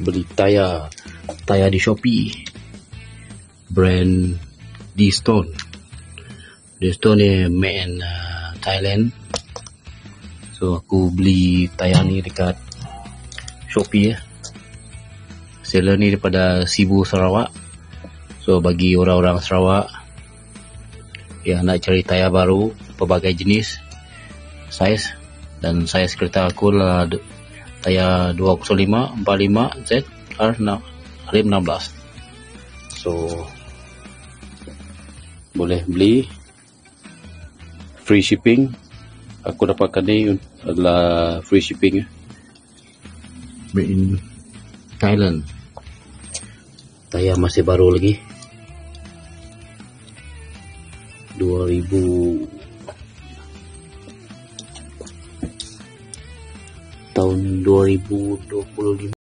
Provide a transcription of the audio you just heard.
beli tayar di Shopee, brand D-Stone. D-Stone ni made in Thailand. So aku beli tayar ni dekat Shopee seller ni daripada Sibu, Sarawak. So bagi orang-orang Sarawak yang nak cari tayar baru pelbagai jenis, saiz, dan saiz kereta aku lah tayar 205 45 Z R16. So boleh beli, free shipping. Aku dapatkan ni adalah free shipping, made in Thailand. Tayar masih baru lagi, 2000 tahun 2025.